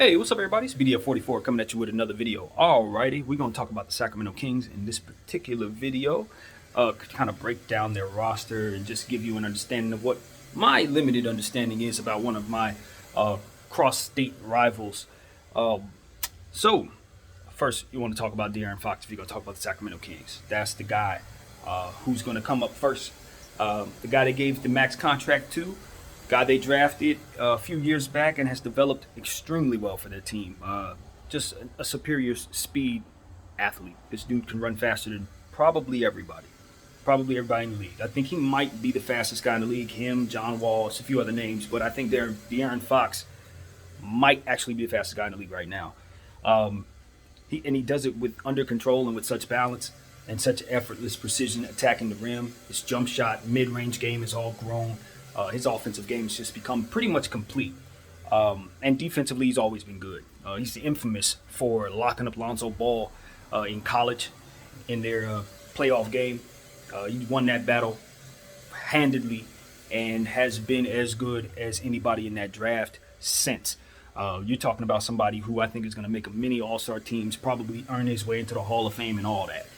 Hey, what's up, everybody? It's BDF44 coming at you with another video. Alrighty, we're going to talk about the Sacramento Kings in this particular video. Kind of break down their roster and just give you an understanding of what my limited understanding is about one of my cross-state rivals. So, first, you want to talk about Darren Fox if you're going to talk about the Sacramento Kings. That's the guy who's going to come up first. The guy they gave the max contract to. Guy they drafted a few years back and has developed extremely well for their team. Just a superior speed athlete. This dude can run faster than probably everybody. Probably everybody in the league. I think he might be the fastest guy in the league. Him, John Wall, a few other names. But I think Darren Fox might actually be the fastest guy in the league right now. He does it with under control and with such balance and such effortless precision attacking the rim. His jump shot, mid-range game is all grown. His offensive game has just become pretty much complete. And defensively, he's always been good. He's infamous for locking up Lonzo Ball in college in their playoff game. He won that battle handedly and has been as good as anybody in that draft since. You're talking about somebody who I think is going to make a mini all-star teams, probably earn his way into the Hall of Fame and all that.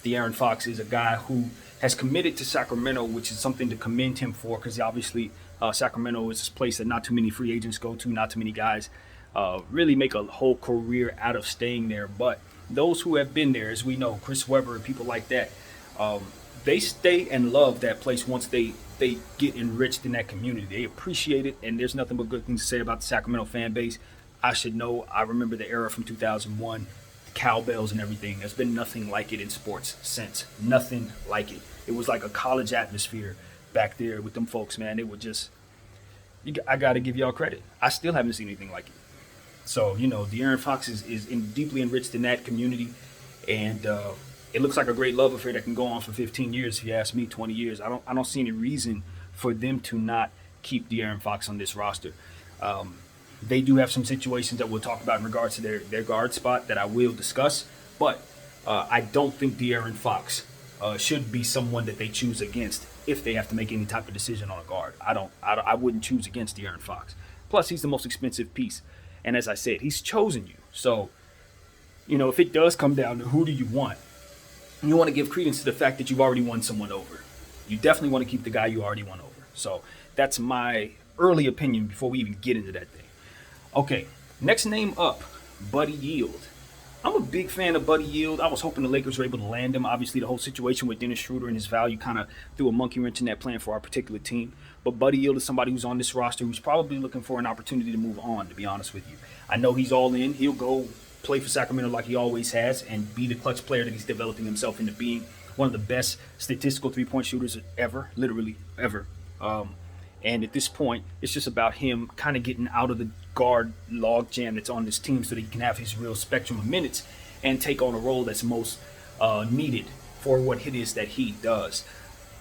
Darren Fox is a guy who has committed to Sacramento, which is something to commend him for, because obviously Sacramento is a place that not too many free agents go to, not too many guys really make a whole career out of staying there. But those who have been there, as we know, Chris Webber and people like that, they stay and love that place once they get enriched in that community. They appreciate it, and there's nothing but good things to say about the Sacramento fan base. I should know. I remember the era from 2001. Cowbells and everything. There's been nothing like it in sports since. Nothing like it. It was like a college atmosphere back there with them folks, man. They were just, I got to give y'all credit. I still haven't seen anything like it. So, De'Aaron Fox is deeply enriched in that community. And it looks like a great love affair that can go on for 15 years, if you ask me, 20 years. I don't see any reason for them to not keep De'Aaron Fox on this roster. They do have some situations that we'll talk about in regards to their guard spot that I will discuss. But I don't think De'Aaron Fox should be someone that they choose against if they have to make any type of decision on a guard. I wouldn't choose against De'Aaron Fox. Plus, he's the most expensive piece. And as I said, he's chosen you. So, if it does come down to who do you want, you want to give credence to the fact that you've already won someone over. You definitely want to keep the guy you already won over. So that's my early opinion before we even get into that thing. Okay, next name up, Buddy Hield. I'm a big fan of Buddy Hield. I was hoping the Lakers were able to land him. Obviously, the whole situation with Dennis Schroeder and his value kind of threw a monkey wrench in that plan for our particular team. But Buddy Hield is somebody who's on this roster who's probably looking for an opportunity to move on, to be honest with you. I know he's all in. He'll go play for Sacramento like he always has and be the clutch player that he's developing himself into being. One of the best statistical three-point shooters ever, literally ever. And at this point, it's just about him kind of getting out of the guard logjam that's on this team so that he can have his real spectrum of minutes and take on a role that's most needed for what it is that he does.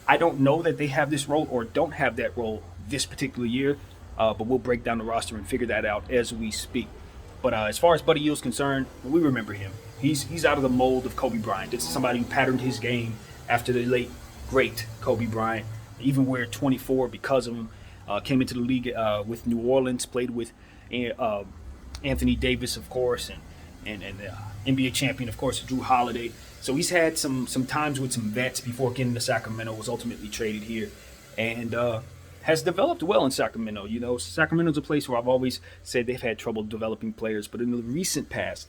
I don't know that they have this role or don't have that role this particular year, but we'll break down the roster and figure that out as we speak. But as far as Buddy Hield's concerned, we remember him. He's out of the mold of Kobe Bryant. This is somebody who patterned his game after the late, great Kobe Bryant. Even wear 24 because of him. Came into the league with New Orleans, played with Anthony Davis, of course, and NBA champion, of course, Drew Holiday. So he's had some times with some vets before getting to Sacramento, was ultimately traded here, and has developed well in Sacramento. Sacramento's a place where I've always said they've had trouble developing players, but in the recent past,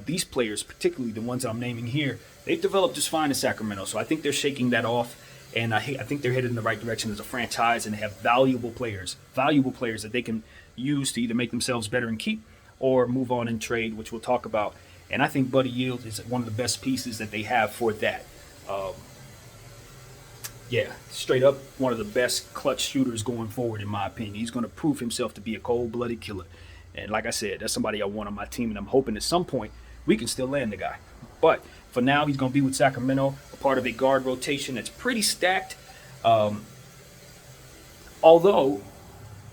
these players, particularly the ones that I'm naming here, they've developed just fine in Sacramento. So I think they're shaking that off. And I think they're headed in the right direction as a franchise, and they have valuable players that they can use to either make themselves better and keep or move on and trade, which we'll talk about. And I think Buddy Hield is one of the best pieces that they have for that. Straight up one of the best clutch shooters going forward, in my opinion. He's going to prove himself to be a cold-blooded killer. And like I said, that's somebody I want on my team, and I'm hoping at some point we can still land the guy. But for now, he's going to be with Sacramento, a part of a guard rotation that's pretty stacked. Although,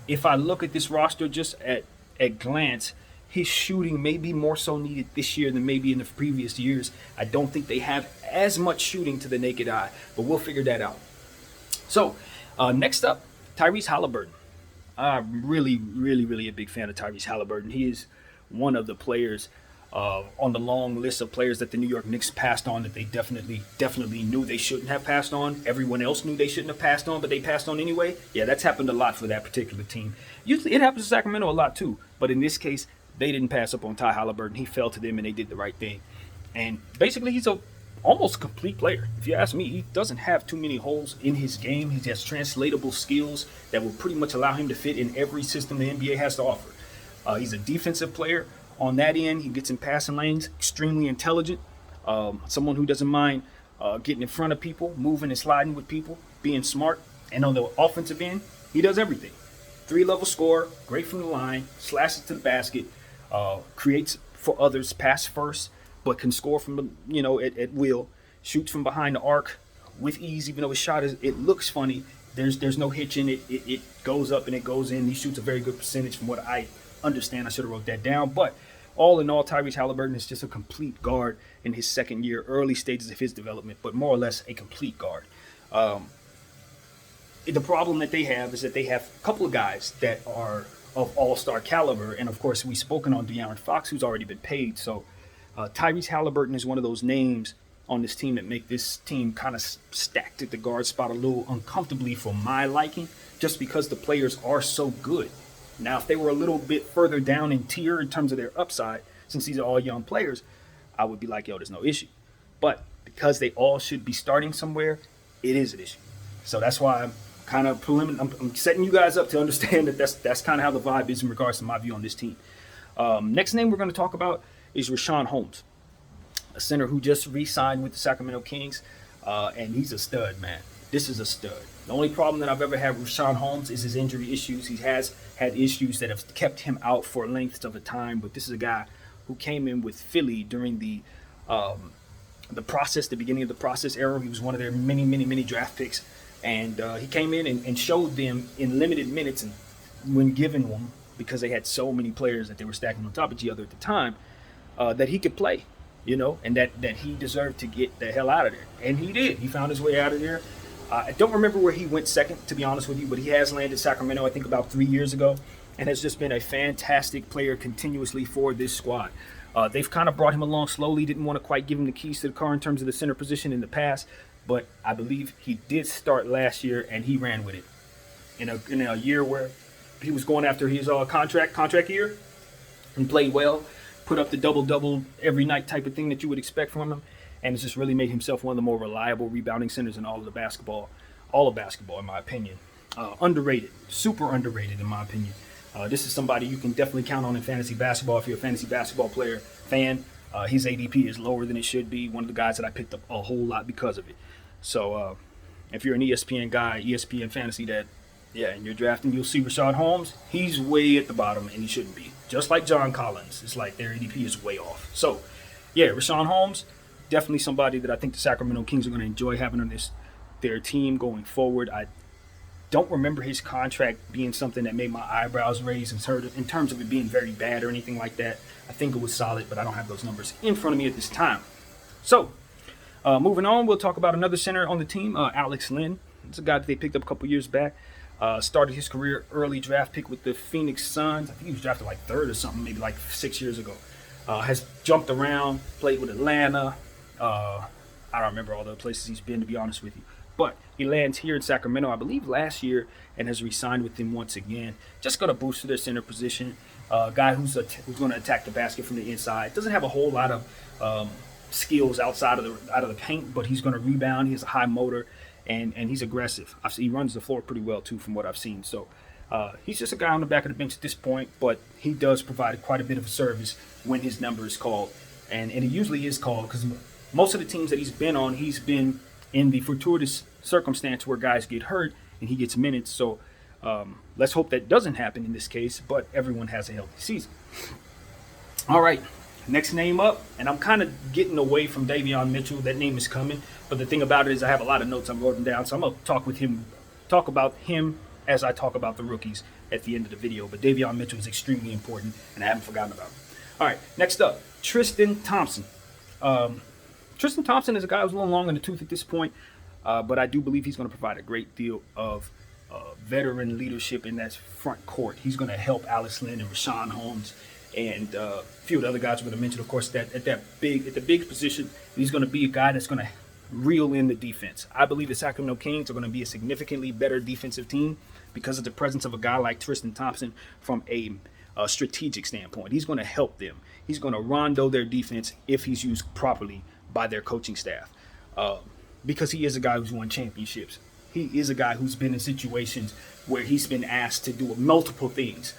if I look at this roster just at glance, his shooting may be more so needed this year than maybe in the previous years. I don't think they have as much shooting to the naked eye, but we'll figure that out. So, next up, Tyrese Halliburton. I'm really a big fan of Tyrese Halliburton. He is one of the players on the long list of players that the New York Knicks passed on that they definitely knew they shouldn't have passed on. Everyone else knew they shouldn't have passed on, but they passed on anyway. Yeah, that's happened a lot for that particular team. Usually it happens to Sacramento a lot too, but in this case, they didn't pass up on Ty Halliburton. He fell to them and they did the right thing. And basically, he's a almost complete player. If you ask me, he doesn't have too many holes in his game. He has translatable skills that will pretty much allow him to fit in every system the NBA has to offer. He's a defensive player. On that end, he gets in passing lanes, extremely intelligent, someone who doesn't mind getting in front of people, moving and sliding with people, being smart. And on the offensive end, he does everything. 3-level scorer, great from the line, slashes to the basket, creates for others, pass first, but can score from at will, shoots from behind the arc with ease. Even though his shot it looks funny, there's no hitch in it. It goes up and it goes in. He shoots a very good percentage from what I understand. I should have wrote that down. But all in all, Tyrese Halliburton is just a complete guard in his second year, early stages of his development, but more or less a complete guard. The problem that they have is that they have a couple of guys that are of all-star caliber, and of course we've spoken on Darren Fox, who's already been paid. So Tyrese Halliburton is one of those names on this team that make this team kind of stacked at the guard spot a little uncomfortably for my liking, just because the players are so good. Now, if they were a little bit further down in tier in terms of their upside, since these are all young players, I would be like, yo, there's no issue. But because they all should be starting somewhere, it is an issue. So that's why I'm kind of I'm setting you guys up to understand that that's kind of how the vibe is in regards to my view on this team. Next name we're going to talk about is Rashaan Holmes, a center who just re-signed with the Sacramento Kings, and he's a stud, man. This is a stud. The only problem that I've ever had with Rashaan Holmes is his injury issues. He has had issues that have kept him out for lengths of a time, but this is a guy who came in with Philly during the process, the beginning of the process era. He was one of their many draft picks, and he came in and showed them in limited minutes, and when given them, because they had so many players that they were stacking on top of each other at the time, that he could play, and that he deserved to get the hell out of there. And he did. He found his way out of there. I don't remember where he went second, to be honest with you, but he has landed Sacramento, I think, about 3 years ago, and has just been a fantastic player continuously for this squad. They've kind of brought him along slowly, didn't want to quite give him the keys to the car in terms of the center position in the past, but I believe he did start last year, and he ran with it. In a year where he was going after his contract year, and played well, put up the double-double every night type of thing that you would expect from him, and it's just really made himself one of the more reliable rebounding centers in all of basketball, in my opinion. Underrated, super underrated in my opinion. This is somebody you can definitely count on in fantasy basketball if you're a fantasy basketball fan. His ADP is lower than it should be. One of the guys that I picked up a whole lot because of it. So if you're an ESPN guy, ESPN fantasy and you're drafting, you'll see Rashaan Holmes. He's way at the bottom, and he shouldn't be. Just like John Collins. It's like their ADP is way off. So, Rashaan Holmes, definitely somebody that I think the Sacramento Kings are going to enjoy having on their team going forward. I don't remember his contract being something that made my eyebrows raise in terms of it being very bad or anything like that. I think it was solid, but I don't have those numbers in front of me at this time. So, moving on, we'll talk about another center on the team, Alex Len. It's a guy that they picked up a couple years back. Started his career early draft pick with the Phoenix Suns. I think he was drafted like third or something, maybe like 6 years ago. Has jumped around, played with Atlanta. I don't remember all the places he's been, to be honest with you. But he lands here in Sacramento, I believe, last year, and has re-signed with them once again. Just going to boost their center position. Guy who's going to attack the basket from the inside. Doesn't have a whole lot of skills outside of the paint, but he's going to rebound. He has a high motor, and he's aggressive. He runs the floor pretty well too, from what I've seen. So he's just a guy on the back of the bench at this point, but he does provide quite a bit of a service when his number is called, and it usually is called because most of the teams that he's been in the fortuitous circumstance where guys get hurt and he gets minutes. So let's hope that doesn't happen in this case, but everyone has a healthy season. All right, next name up, and I'm kind of getting away from Davion Mitchell. That name is coming, but the thing about it is I have a lot of notes I'm writing down, so I'm going to talk about him as I talk about the rookies at the end of the video. But Davion Mitchell is extremely important, and I haven't forgotten about him. All right, next up, Tristan Thompson. Tristan Thompson is a guy who's a little long in the tooth at this point, but I do believe he's going to provide a great deal of veteran leadership in that front court. He's going to help Alex Len and Rashaan Holmes and a few of the other guys we're going to mention, of course, that at the big position. He's going to be a guy that's going to reel in the defense. I believe the Sacramento Kings are going to be a significantly better defensive team because of the presence of a guy like Tristan Thompson from a strategic standpoint. He's going to help them. He's going to rondo their defense if he's used properly by their coaching staff, because he is a guy who's won championships. He is a guy who's been in situations where he's been asked to do multiple things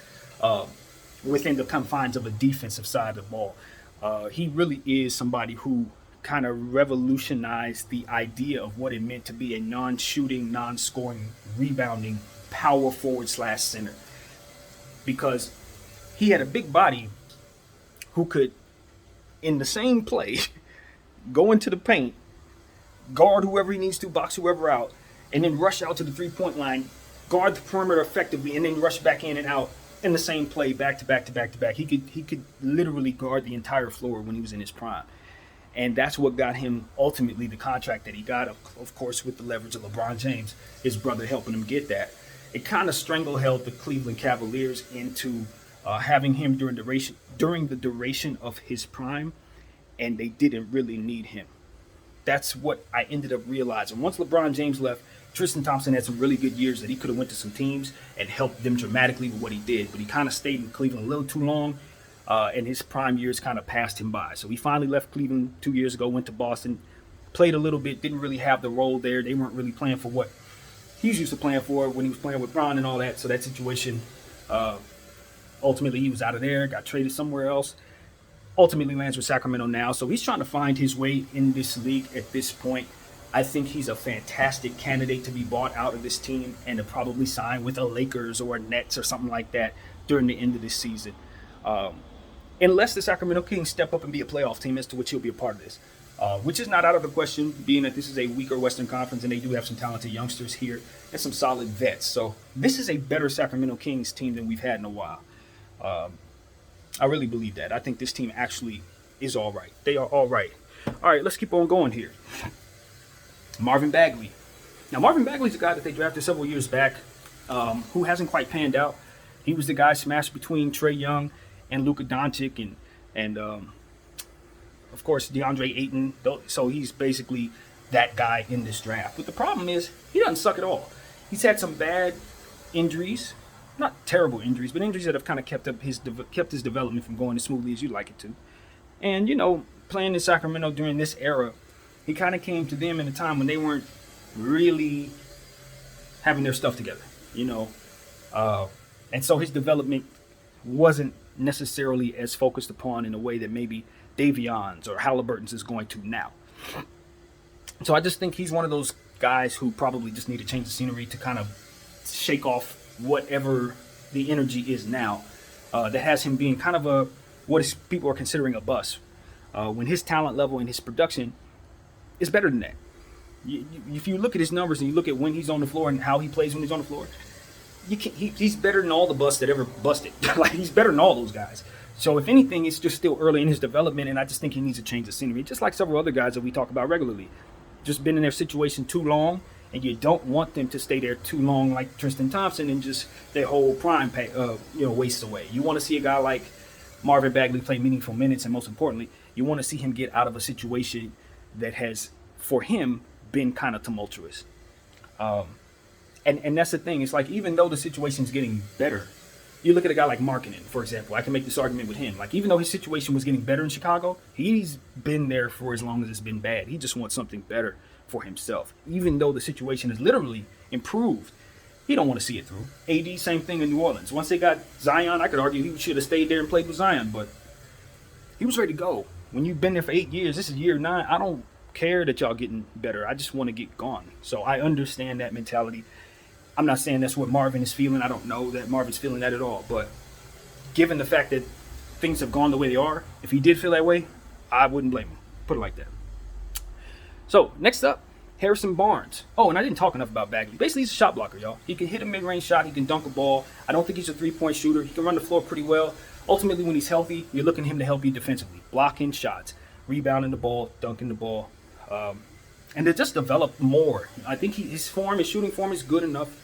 within the confines of a defensive side of the ball. He really is somebody who kind of revolutionized the idea of what it meant to be a non-shooting, non-scoring, rebounding power forward / center, because he had a big body who could, in the same play, go into the paint, guard whoever he needs to, box whoever out, and then rush out to the three-point line, guard the perimeter effectively, and then rush back in and out in the same play, back to back to back to back. He could literally guard the entire floor when he was in his prime. And that's what got him ultimately the contract that he got, of course, with the leverage of LeBron James, his brother helping him get that. It kind of strangleheld the Cleveland Cavaliers into having him during the duration of his prime, and they didn't really need him. That's what I ended up realizing. Once LeBron James left, Tristan Thompson had some really good years that he could have went to some teams and helped them dramatically with what he did, but he kind of stayed in Cleveland a little too long, and his prime years kind of passed him by. So he finally left Cleveland 2 years ago, went to Boston, played a little bit, didn't really have the role there. They weren't really playing for what he's used to playing for when he was playing with Bron and all that. So that situation, ultimately he was out of there, got traded somewhere else, ultimately lands with Sacramento now. So he's trying to find his way in this league at this point. I think he's a fantastic candidate to be bought out of this team and to probably sign with a Lakers or a Nets or something like that during the end of this season. Unless the Sacramento Kings step up and be a playoff team, as to which he'll be a part of this. Which is not out of the question, being that this is a weaker Western Conference and they do have some talented youngsters here and some solid vets. So this is a better Sacramento Kings team than we've had in a while. I really believe that. I think this team actually is all right. They are all right. All right, let's keep on going here. Marvin Bagley. Now, Marvin Bagley's a guy that they drafted several years back who hasn't quite panned out. He was the guy smashed between Trae Young and Luka Doncic and of course, DeAndre Ayton. So he's basically that guy in this draft. But the problem is he doesn't suck at all. He's had some bad injuries. Not terrible injuries, but injuries that have kind of kept his development from going as smoothly as you'd like it to. And, you know, playing in Sacramento during this era, he kind of came to them in a time when they weren't really having their stuff together, you know. And so his development wasn't necessarily as focused upon in a way that maybe Davion's or Halliburton's is going to now. So I just think he's one of those guys who probably just need to change the scenery to kind of shake off whatever the energy is now that has him being kind of people are considering a bust. When his talent level and his production is better than that. If you look at his numbers and you look at when he's on the floor and how he plays when he's on the floor, he's better than all the busts that ever busted. Like, he's better than all those guys. So if anything, it's just still early in his development, and I just think he needs to change the scenery, just like several other guys that we talk about regularly. Just been in their situation too long, and you don't want them to stay there too long, like Tristan Thompson, and just their whole prime wastes away. You want to see a guy like Marvin Bagley play meaningful minutes, and most importantly, you want to see him get out of a situation that has, for him, been kind of tumultuous. And that's the thing. It's like, even though the situation's getting better, you look at a guy like Markkanen, for example. I can make this argument with him. Like, even though his situation was getting better in Chicago, he's been there for as long as it's been bad. He just wants something better for himself. Even though the situation has literally improved, he don't want to see it through. AD, same thing in New Orleans. Once they got Zion, I could argue he should have stayed there and played with Zion, but he was ready to go. When you've been there for 8 years, this is year 9, I don't care that y'all getting better. I just want to get gone. So I understand that mentality. I'm not saying that's what Marvin is feeling. I don't know that Marvin's feeling that at all. But given the fact that things have gone the way they are, if he did feel that way, I wouldn't blame him. Put it like that. So next up, Harrison Barnes. Oh, and I didn't talk enough about Bagley. Basically, he's a shot blocker, y'all. He can hit a mid-range shot. He can dunk a ball. I don't think he's a three-point shooter. He can run the floor pretty well. Ultimately, when he's healthy, you're looking at him to help you defensively. Blocking shots, rebounding the ball, dunking the ball. And to just develop more. I think his shooting form is good enough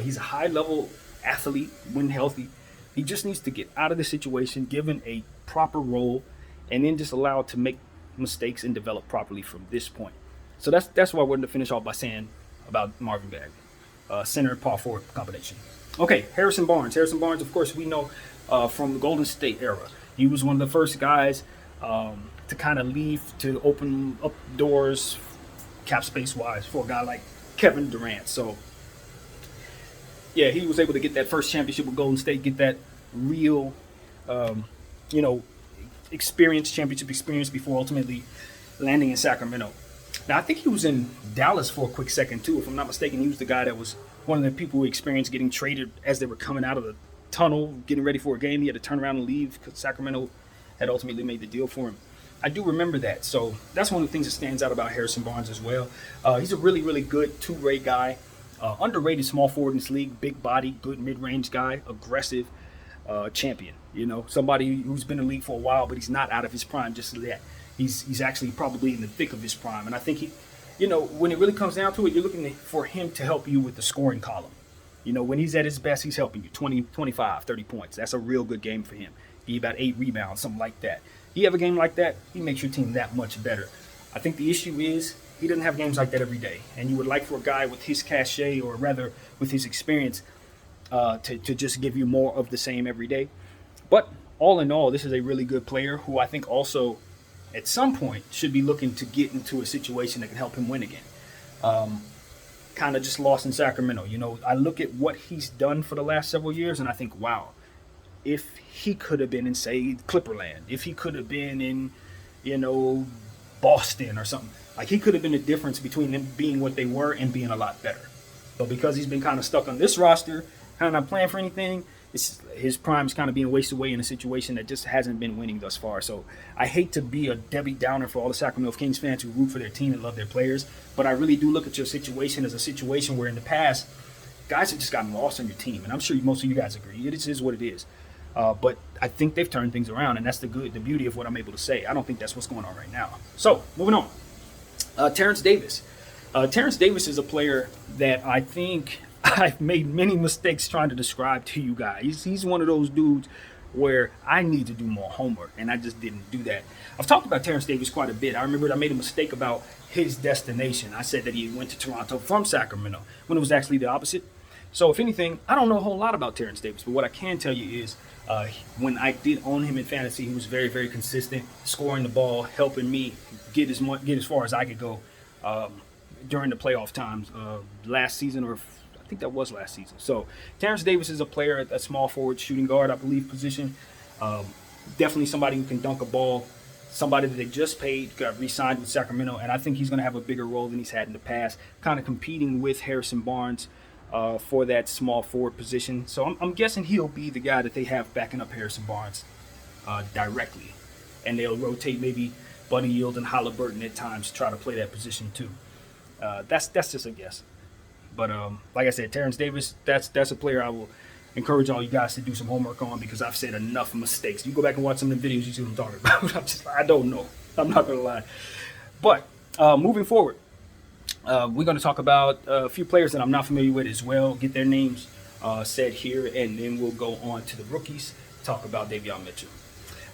He's a high-level athlete when healthy. He just needs to get out of the situation, given a proper role, and then just allowed to make mistakes and develop properly from this point. So that's why I wanted to finish off by saying about Marvin Bagley, center and power forward combination. Okay, Harrison Barnes. Harrison Barnes, of course, we know from the Golden State era. He was one of the first guys to kind of leave, to open up doors cap space wise for a guy like Kevin Durant. So yeah, he was able to get that first championship with Golden State, get that real, you know, championship experience before ultimately landing in Sacramento. Now, I think he was in Dallas for a quick second, too. If I'm not mistaken, he was the guy that was one of the people who experienced getting traded as they were coming out of the tunnel, getting ready for a game. He had to turn around and leave because Sacramento had ultimately made the deal for him. I do remember that. So that's one of the things that stands out about Harrison Barnes as well. He's a really, really good two-way guy. Underrated small forward in this league, big body, good mid-range guy, aggressive champion. You know, somebody who's been in the league for a while, but he's not out of his prime just yet. He's actually probably in the thick of his prime. And I think he, you know, when it really comes down to it, you're looking for him to help you with the scoring column. You know, when he's at his best, he's helping you 20, 25, 30 points. That's a real good game for him. He about 8 rebounds, something like that. You have a game like that, he makes your team that much better. I think the issue is he doesn't have games like that every day. And you would like for a guy with his cachet, or rather with his experience, to just give you more of the same every day. But all in all, this is a really good player who I think also at some point should be looking to get into a situation that can help him win again. Kind of just lost in Sacramento. You know, I look at what he's done for the last several years and I think, wow, if he could have been in, say, Clipperland, if he could have been in, you know, Boston or something, like he could have been the difference between them being what they were and being a lot better. But because he's been kind of stuck on this roster, kind of not playing for anything, his prime's kind of being wasted away in a situation that just hasn't been winning thus far. So I hate to be a Debbie Downer for all the Sacramento Kings fans who root for their team and love their players, but I really do look at your situation as a situation where in the past, guys have just gotten lost on your team. And I'm sure most of you guys agree. It is what it is. But I think they've turned things around, and that's the beauty of what I'm able to say. I don't think that's what's going on right now. So, moving on. Terence Davis. Terence Davis is a player that I think I've made many mistakes trying to describe to you guys. He's one of those dudes where I need to do more homework, and I just didn't do that. I've talked about Terence Davis quite a bit. I remember I made a mistake about his destination. I said that he went to Toronto from Sacramento, when it was actually the opposite. So, if anything, I don't know a whole lot about Terence Davis, but what I can tell you is when I did own him in fantasy, he was very, very consistent, scoring the ball, helping me get as far as I could go during the playoff times last season, or I think that was last season. So Terence Davis is a player at that small forward, shooting guard, I believe, position. Definitely somebody who can dunk a ball, somebody that they just paid, got re-signed with Sacramento, and I think he's going to have a bigger role than he's had in the past, kind of competing with Harrison Barnes for that small forward position. So I'm guessing he'll be the guy that they have backing up Harrison Barnes directly. And they'll rotate maybe Buddy Hield and Halliburton at times to try to play that position too. That's just a guess. But like I said, Terence Davis, that's a player I will encourage all you guys to do some homework on, because I've said enough mistakes. You go back and watch some of the videos, you see what I'm talking about. I don't know. I'm not going to lie. But moving forward, we're going to talk about a few players that I'm not familiar with as well, get their names said here, and then we'll go on to the rookies, talk about Davion Mitchell.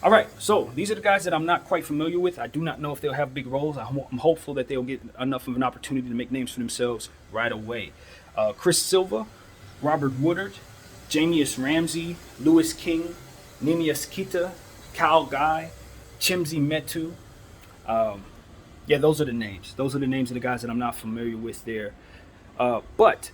All right, so these are the guys that I'm not quite familiar with. I do not know if they'll have big roles. I'm hopeful that they'll get enough of an opportunity to make names for themselves right away. Chris Silva, Robert Woodard, Jamius Ramsey, Lewis King, Nemius Kita, Kyle Guy, Chimzi Metu. Yeah, those are the names. Those are the names of the guys that I'm not familiar with there. But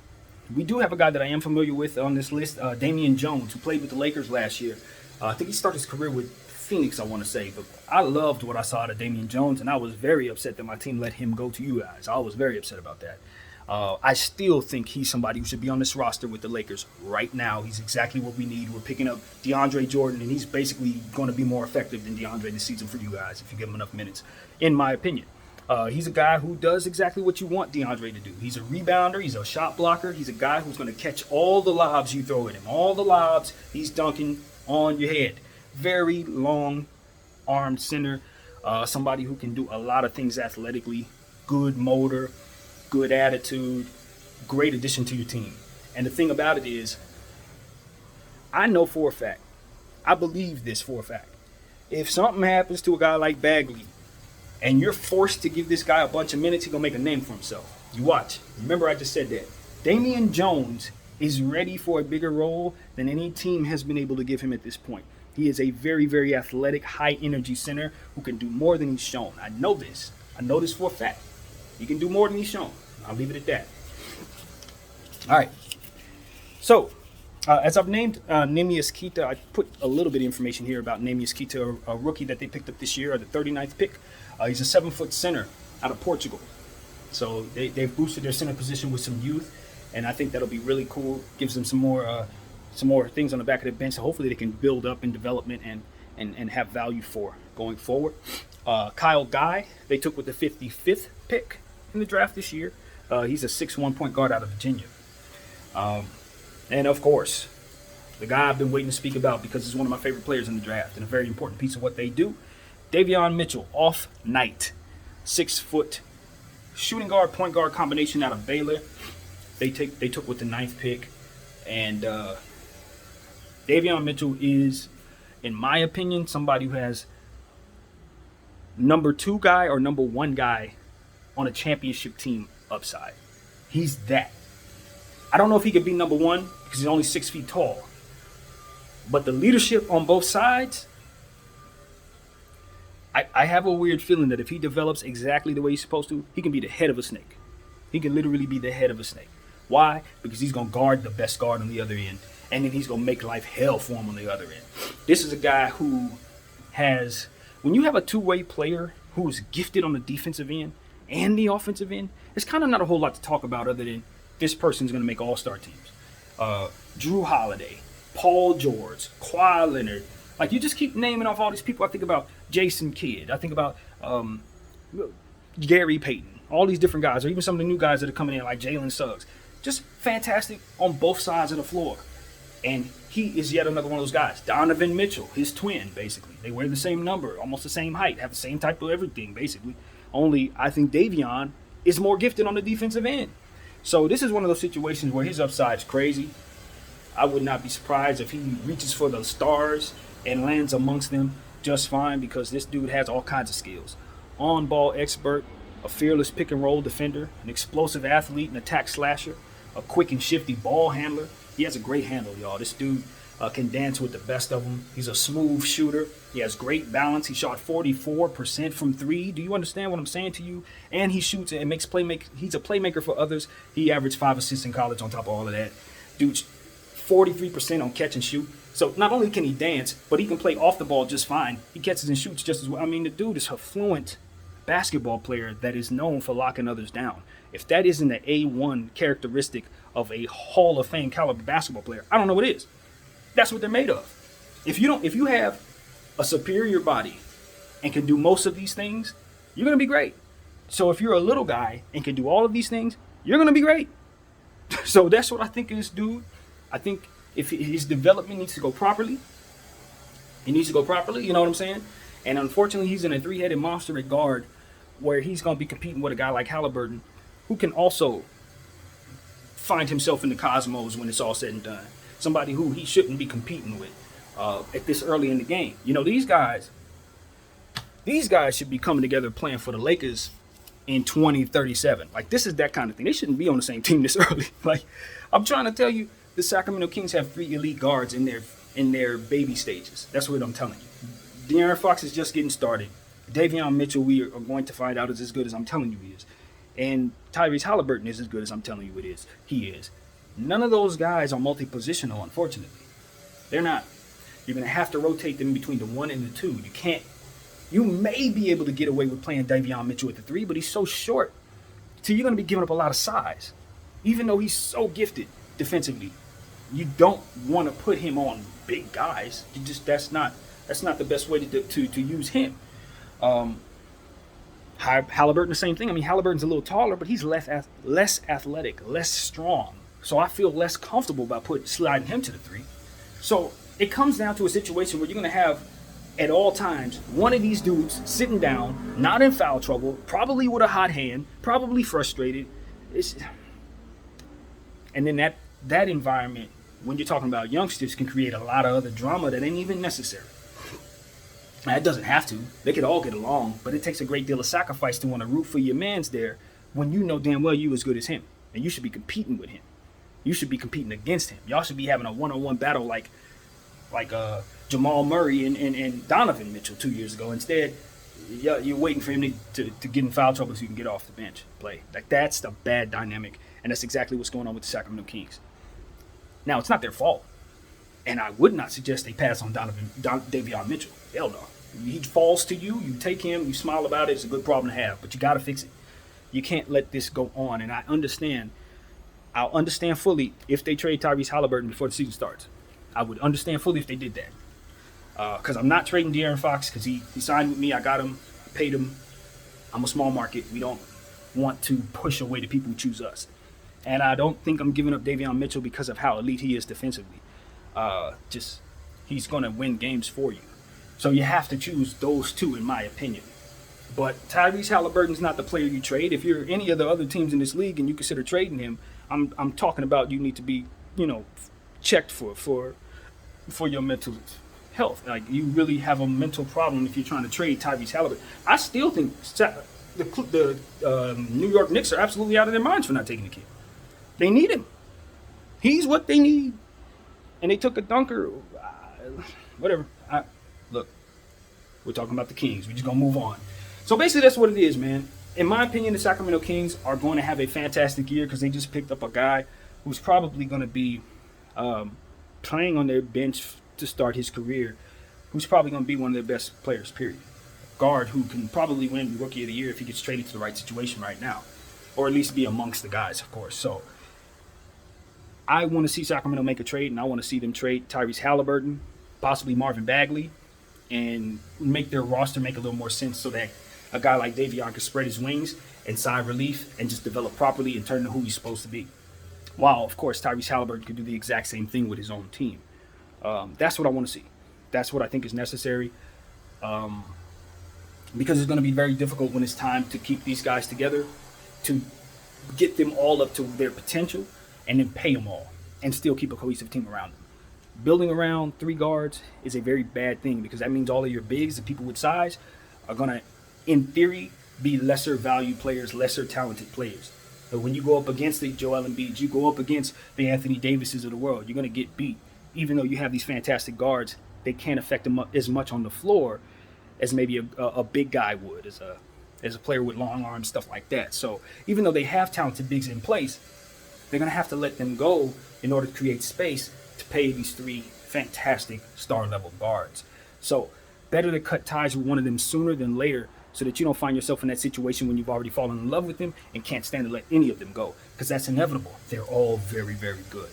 we do have a guy that I am familiar with on this list, Damien Jones, who played with the Lakers last year. I think he started his career with Phoenix, I want to say. But I loved what I saw out of Damien Jones, and I was very upset that my team let him go to you guys. I was very upset about that. I still think he's somebody who should be on this roster with the Lakers right now. He's exactly what we need. We're picking up DeAndre Jordan, and he's basically going to be more effective than DeAndre this season for you guys if you give him enough minutes, in my opinion. He's a guy who does exactly what you want DeAndre to do. He's a rebounder. He's a shot blocker. He's a guy who's going to catch all the lobs you throw at him. All the lobs, he's dunking on your head. Very long-armed center. Somebody who can do a lot of things athletically. Good motor, good attitude, great addition to your team. And the thing about it is, I know for a fact, I believe this for a fact. If something happens to a guy like Bagley, and you're forced to give this guy a bunch of minutes, he's going to make a name for himself. You watch. Remember, I just said that. Damien Jones is ready for a bigger role than any team has been able to give him at this point. He is a very, very athletic, high-energy center who can do more than he's shown. I know this. I know this for a fact. He can do more than he's shown. I'll leave it at that. All right. So, as I've named Nemius Kita, I put a little bit of information here about Nemius Kita, a rookie that they picked up this year, the 39th pick. He's a 7-foot center out of Portugal. So they've boosted their center position with some youth, and I think that'll be really cool. Gives them some more things on the back of the bench. So hopefully they can build up in development and have value for going forward. Kyle Guy, they took with the 55th pick in the draft this year. He's a 6'1" point guard out of Virginia. And of course, the guy I've been waiting to speak about because he's one of my favorite players in the draft and a very important piece of what they do. Davion Mitchell, off night, 6-foot shooting guard, point guard combination out of Baylor. They took with the 9th pick, and Davion Mitchell is, in my opinion, somebody who has number 2 guy or number 1 guy on a championship team upside. He's that. I don't know if he could be number 1 because he's only 6 feet tall, but the leadership on both sides. I have a weird feeling that if he develops exactly the way he's supposed to, he can be the head of a snake. He can literally be the head of a snake. Why? Because he's going to guard the best guard on the other end, and then he's going to make life hell for him on the other end. This is a guy who has, when you have a two-way player who's gifted on the defensive end and the offensive end, it's kind of not a whole lot to talk about other than this person's going to make all-star teams. Drew Holiday, Paul George, Kawhi Leonard. Like, you just keep naming off all these people. I think about Jason Kidd. I think about Gary Payton. All these different guys, or even some of the new guys that are coming in, like Jalen Suggs. Just fantastic on both sides of the floor. And he is yet another one of those guys. Donovan Mitchell, his twin, basically. They wear the same number, almost the same height, have the same type of everything, basically. Only, I think Davion is more gifted on the defensive end. So this is one of those situations where his upside's crazy. I would not be surprised if he reaches for the stars and lands amongst them just fine, because this dude has all kinds of skills. On-ball expert, a fearless pick-and-roll defender, an explosive athlete, an attack slasher, a quick and shifty ball handler. He has a great handle, y'all. This dude can dance with the best of them. He's a smooth shooter. He has great balance. He shot 44% from 3. Do you understand what I'm saying to you? And he shoots and makes playmaker. He's a playmaker for others. He averaged 5 assists in college on top of all of that. Dude's 43% on catch and shoot. So not only can he dance, but he can play off the ball just fine. He catches and shoots just as well. I mean, the dude is a fluent basketball player that is known for locking others down. If that isn't the A1 characteristic of a Hall of Fame caliber basketball player, I don't know what is. That's what they're made of. If you have a superior body and can do most of these things, you're going to be great. So if you're a little guy and can do all of these things, you're going to be great. So that's what I think of this dude. I think if his development needs to go properly, he needs to go properly, you know what I'm saying? And unfortunately, he's in a 3-headed monster at guard where he's going to be competing with a guy like Halliburton, who can also find himself in the cosmos when it's all said and done. Somebody who he shouldn't be competing with at this early in the game. You know, these guys should be coming together playing for the Lakers in 2037. Like, this is that kind of thing. They shouldn't be on the same team this early. Like, I'm trying to tell you, the Sacramento Kings have 3 elite guards in their baby stages. That's what I'm telling you. Darren Fox is just getting started. Davion Mitchell, we are going to find out, is as good as I'm telling you he is. And Tyrese Halliburton is as good as I'm telling you he is. None of those guys are multi-positional, unfortunately. They're not. You're going to have to rotate them between the 1 and the 2. You can't. You may be able to get away with playing Davion Mitchell at the 3, but he's so short. So you're going to be giving up a lot of size. Even though he's so gifted defensively, you don't want to put him on big guys. That's not the best way to use him. Halliburton, the same thing. I mean, Halliburton's a little taller, but he's less athletic, less strong. So I feel less comfortable about sliding him to the 3. So it comes down to a situation where you're going to have, at all times, one of these dudes sitting down, not in foul trouble, probably with a hot hand, probably frustrated. And then that that environment, when you're talking about youngsters, can create a lot of other drama that ain't even necessary. Now, it doesn't have to. They could all get along, but it takes a great deal of sacrifice to want to root for your mans there when you know damn well you as good as him. And you should be competing with him. You should be competing against him. Y'all should be having a one-on-one battle like Jamal Murray and Donovan Mitchell 2 years ago. Instead, you're waiting for him to get in foul trouble so you can get off the bench, play. Like, that's a bad dynamic, and that's exactly what's going on with the Sacramento Kings. Now, it's not their fault, and I would not suggest they pass on Davion Mitchell. Hell no. He falls to you, you take him, you smile about it, it's a good problem to have, but you got to fix it. You can't let this go on, and I'll understand fully if they trade Tyrese Halliburton before the season starts. I would understand fully if they did that. Because I'm not trading Darren Fox because he signed with me. I got him. I paid him. I'm a small market. We don't want to push away the people who choose us. And I don't think I'm giving up Davion Mitchell because of how elite he is defensively. He's going to win games for you. So you have to choose those two, in my opinion. But Tyrese Halliburton's not the player you trade. If you're any of the other teams in this league and you consider trading him, I'm talking about you need to be, checked for your mental health. Like, you really have a mental problem if you're trying to trade Tyrese Halliburton. I still think the New York Knicks are absolutely out of their minds for not taking the kid. They need him. He's what they need. And they took a dunker. Whatever. Look, we're talking about the Kings. We're just going to move on. So basically that's what it is, man. In my opinion, the Sacramento Kings are going to have a fantastic year because they just picked up a guy who's probably going to be playing on their bench to start his career, who's probably going to be one of their best players, period. Guard who can probably win Rookie of the Year if he gets traded to the right situation right now, or at least be amongst the guys, of course. So I want to see Sacramento make a trade, and I want to see them trade Tyrese Halliburton, possibly Marvin Bagley, and make their roster make a little more sense so that a guy like Davion can spread his wings and side relief and just develop properly and turn into who he's supposed to be. While, of course, Tyrese Halliburton could do the exact same thing with his own team. That's what I want to see. That's what I think is necessary. Because it's going to be very difficult when it's time to keep these guys together, to get them all up to their potential, and then pay them all, and still keep a cohesive team around them. Building around three guards is a very bad thing because that means all of your bigs, the people with size, are going to, in theory, be lesser value players, lesser talented players. But when you go up against the Joel Embiid, you go up against the Anthony Davises of the world, you're going to get beat. Even though you have these fantastic guards, they can't affect them as much on the floor as maybe a big guy would, as a player with long arms, stuff like that. So even though they have talented bigs in place, they're going to have to let them go in order to create space to pay these three fantastic star-level guards. So better to cut ties with one of them sooner than later so that you don't find yourself in that situation when you've already fallen in love with them and can't stand to let any of them go, because that's inevitable. They're all very, very good.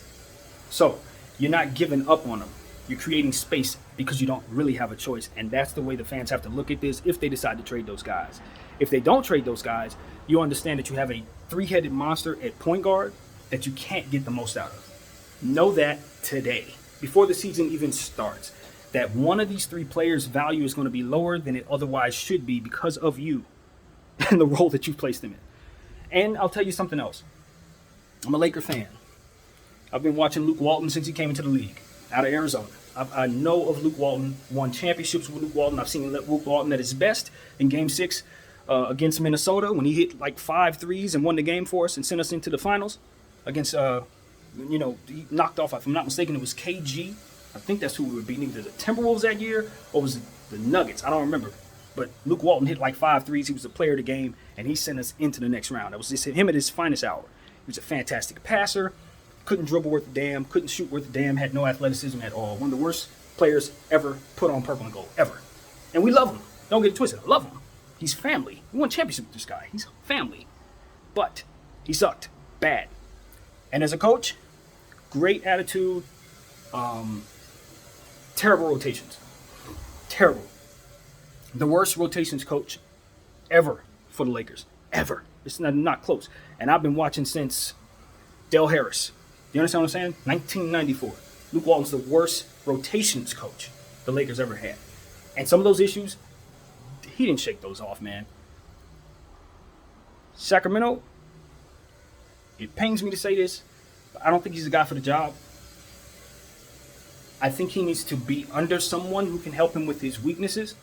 So you're not giving up on them. You're creating space because you don't really have a choice, and that's the way the fans have to look at this if they decide to trade those guys. If they don't trade those guys, you understand that you have a three-headed monster at point guard that you can't get the most out of. Know that today, before the season even starts, that one of these three players' value is going to be lower than it otherwise should be because of you and the role that you've placed them in. And I'll tell you something else. I'm a Laker fan. I've been watching Luke Walton since he came into the league out of Arizona. I know of Luke Walton, won championships with Luke Walton. I've seen Luke Walton at his best in Game 6 against Minnesota when he hit like 5 threes and won the game for us and sent us into the finals against, he knocked off, if I'm not mistaken, it was KG. I think that's who we were beating, either the Timberwolves that year or was it the Nuggets? I don't remember. But Luke Walton hit like 5 threes. He was the player of the game, and he sent us into the next round. That was just him at his finest hour. He was a fantastic passer. Couldn't dribble worth a damn, couldn't shoot worth a damn, had no athleticism at all. One of the worst players ever put on purple and gold, ever. And we love him. Don't get it twisted. I love him. He's family. We won championship with this guy. He's family. But he sucked. Bad. And as a coach, great attitude. Terrible rotations. Terrible. The worst rotations coach ever for the Lakers. Ever. It's not close. And I've been watching since Del Harris. You understand what I'm saying? 1994. Luke Walton's the worst rotations coach the Lakers ever had. And some of those issues, he didn't shake those off, man. Sacramento, it pains me to say this. I don't think he's the guy for the job. I think he needs to be under someone who can help him with his weaknesses,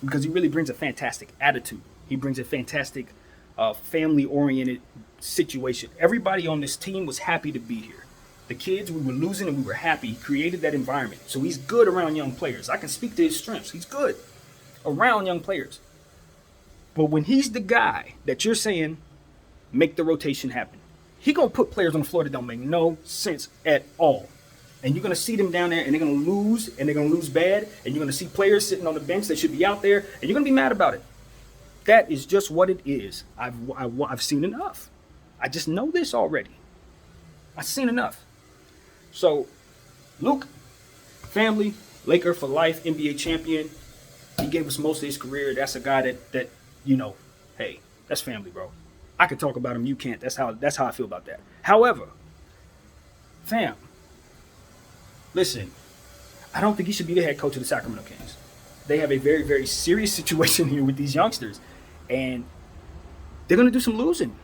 because he really brings a fantastic attitude. He brings a fantastic family-oriented situation. Everybody on this team was happy to be here. The kids, we were losing and we were happy. He created that environment. So he's good around young players. I can speak to his strengths. He's good around young players. But when he's the guy that you're saying, make the rotation happen, he going to put players on the floor that don't make no sense at all. And you're going to see them down there, and they're going to lose, and they're going to lose bad. And you're going to see players sitting on the bench that should be out there, and you're going to be mad about it. That is just what it is. I've seen enough. I just know this already. I've seen enough. So, Luke, family, Laker for life, NBA champion. He gave us most of his career. That's a guy that you know, hey, that's family, bro. I can talk about him. You can't. That's how I feel about that. However, fam, listen, I don't think he should be the head coach of the Sacramento Kings. They have a very, very serious situation here with these youngsters, and they're going to do some losing.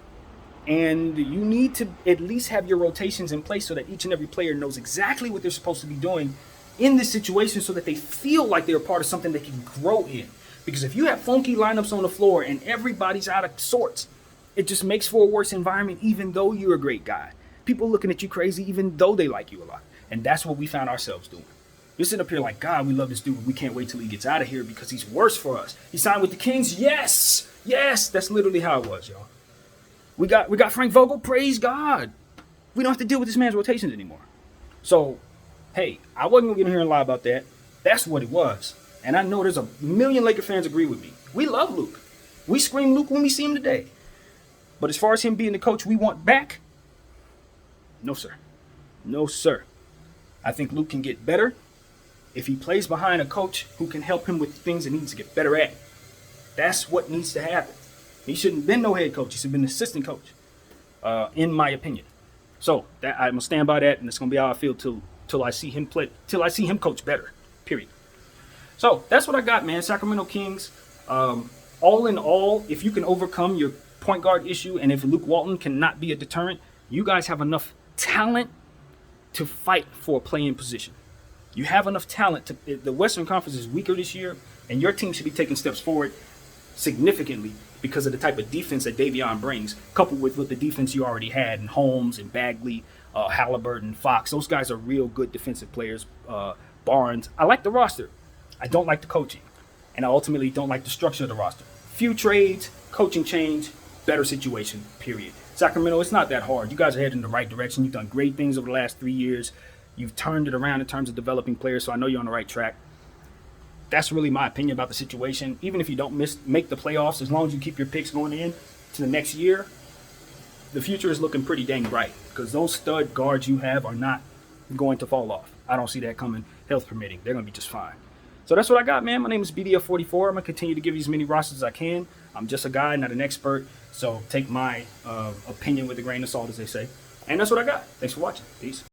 And you need to at least have your rotations in place so that each and every player knows exactly what they're supposed to be doing in this situation, so that they feel like they're a part of something they can grow in. Because if you have funky lineups on the floor and everybody's out of sorts, it just makes for a worse environment, even though you're a great guy. People looking at you crazy, even though they like you a lot. And that's what we found ourselves doing. You're sitting up here like, God, we love this dude. We can't wait till he gets out of here because he's worse for us. He signed with the Kings. Yes. That's literally how it was, y'all. We got Frank Vogel. Praise God. We don't have to deal with this man's rotations anymore. So, hey, I wasn't going to get in here and lie about that. That's what it was. And I know there's a million Laker fans agree with me. We love Luke. We scream Luke when we see him today. But as far as him being the coach we want back, no, sir. No, sir. I think Luke can get better if he plays behind a coach who can help him with things that he needs to get better at. That's what needs to happen. He shouldn't have been no head coach. He should have been an assistant coach, in my opinion. So that I'm gonna stand by that, and it's gonna be how I feel till I see him play, till I see him coach better. Period. So that's what I got, man. Sacramento Kings. All in all, if you can overcome your point guard issue, and if Luke Walton cannot be a deterrent, you guys have enough talent to fight for a play-in position. You have enough talent to. The Western Conference is weaker this year, and your team should be taking steps forward significantly because of the type of defense that Davion brings, coupled with the defense you already had in Holmes and Bagley, Halliburton, Fox. Those guys are real good defensive players. Barnes. I like the roster. I don't like the coaching, and I ultimately don't like the structure of the roster. Few trades, coaching change, better situation, period. Sacramento, it's not that hard. You guys are heading in the right direction. You've done great things over the last 3 years. You've turned it around in terms of developing players, so I know you're on the right track. That's really my opinion about the situation. Even if you don't make the playoffs, as long as you keep your picks going in to the next year, the future is looking pretty dang bright, because those stud guards you have are not going to fall off. I don't see that coming, health permitting. They're going to be just fine. So that's what I got, man. My name is BDF44. I'm going to continue to give you as many rosters as I can. I'm just a guy, not an expert. So take my opinion with a grain of salt, as they say. And that's what I got. Thanks for watching. Peace.